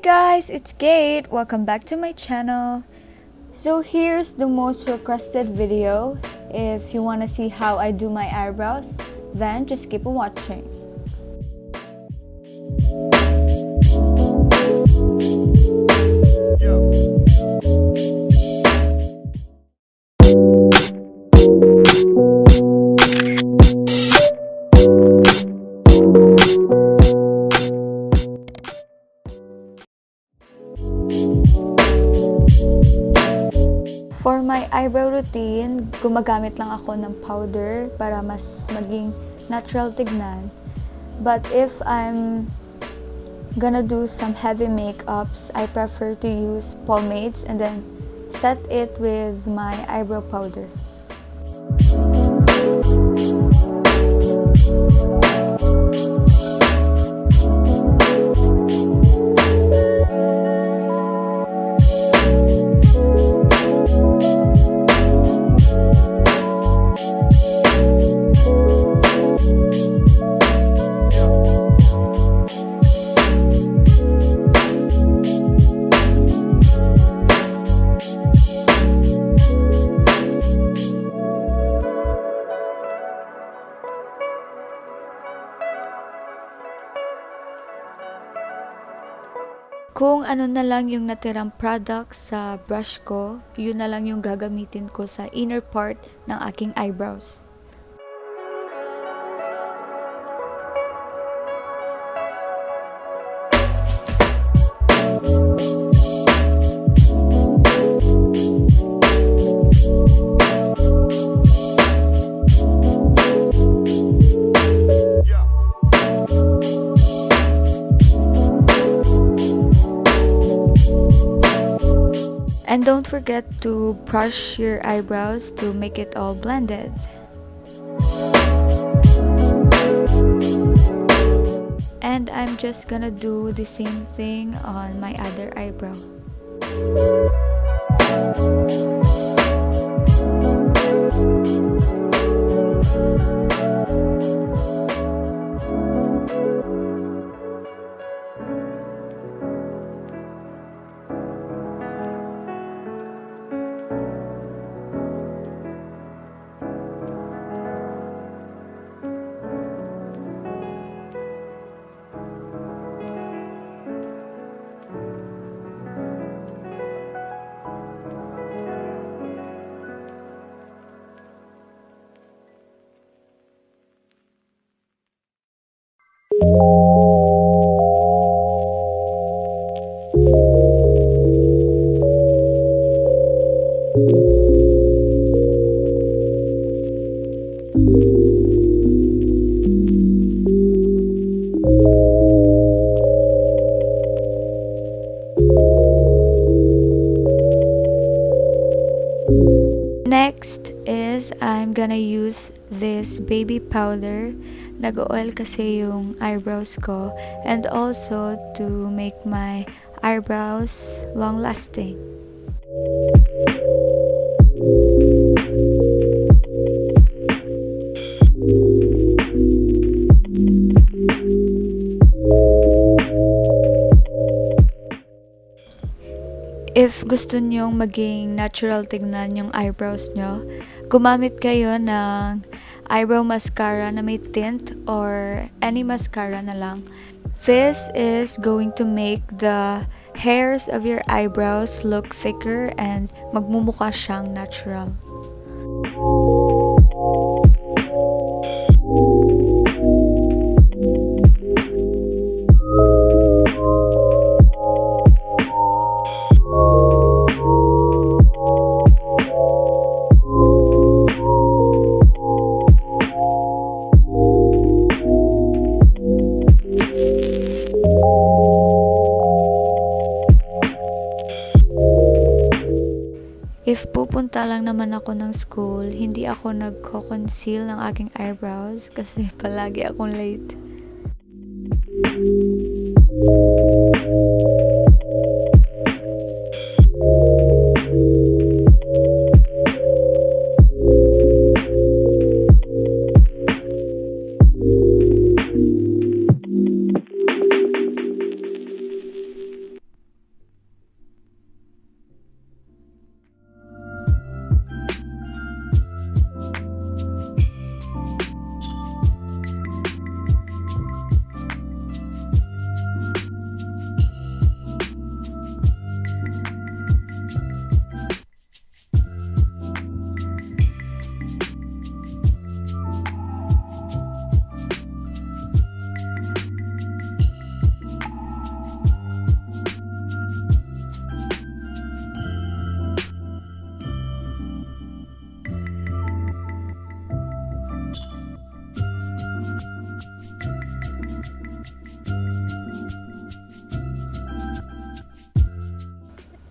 guys, it's Kate. Welcome back to my channel. So here's the most requested video. If you want to see how I do my eyebrows, then just keep on watching. For my eyebrow routine, gumagamit lang ako ng powder para mas maging natural tignan. But if I'm gonna do some heavy makeups, I prefer to use pomades and then set it with my eyebrow powder. Kung ano na lang yung natirang product sa brush ko, yun na lang yung gagamitin ko sa inner part ng aking eyebrows. And don't forget to brush your eyebrows to make it all blended. And I'm just gonna do the same thing on my other eyebrow. Next is I'm gonna use this baby powder. Nag-oil kasi yung eyebrows ko, and also to make my eyebrows long-lasting. If gusto nyong maging natural tignan yung eyebrows nyo, gumamit kayo ng eyebrow mascara na may tint or any mascara na lang. This is going to make the hairs of your eyebrows look thicker and magmumukha siyang natural. If pupunta lang naman ako ng school, hindi ako nagko-conceal ng aking eyebrows kasi palagi akong late.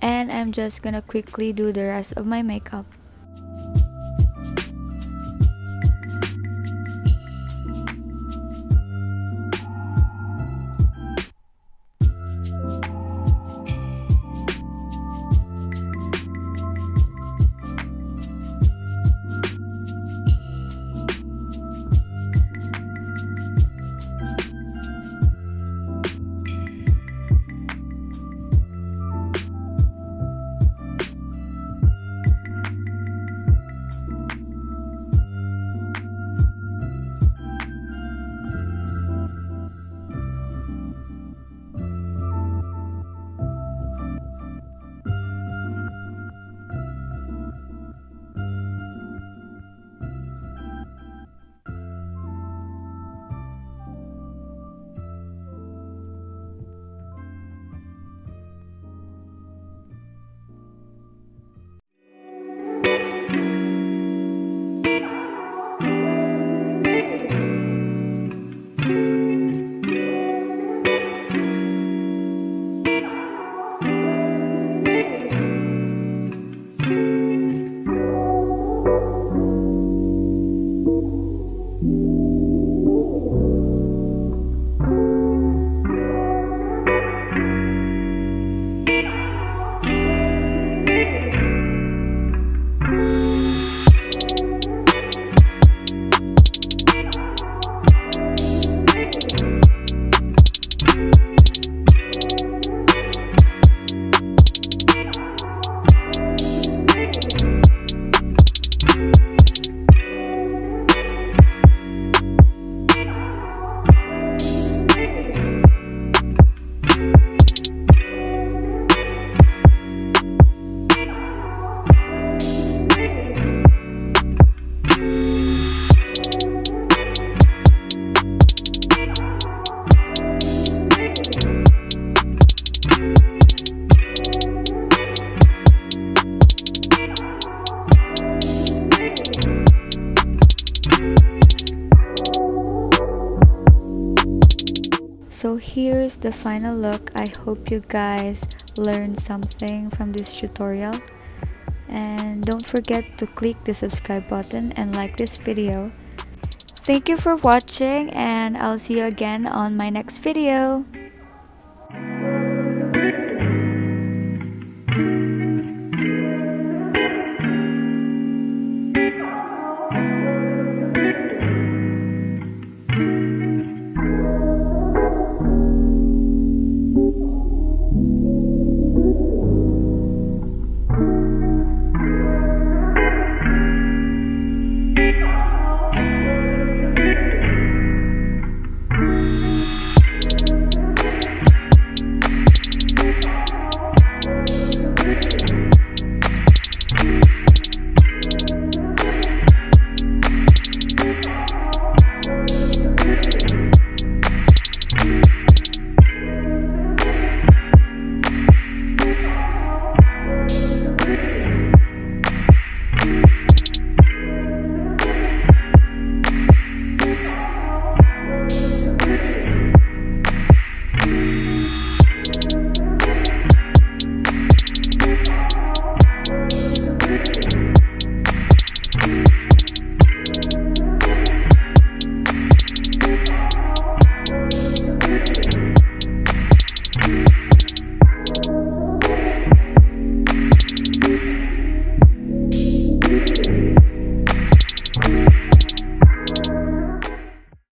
and I'm just gonna quickly do the rest of my makeup. So here's the final look. I hope you guys learned something from this tutorial. And don't forget to click the subscribe button and like this video. Thank you for watching, and I'll see you again on my next video.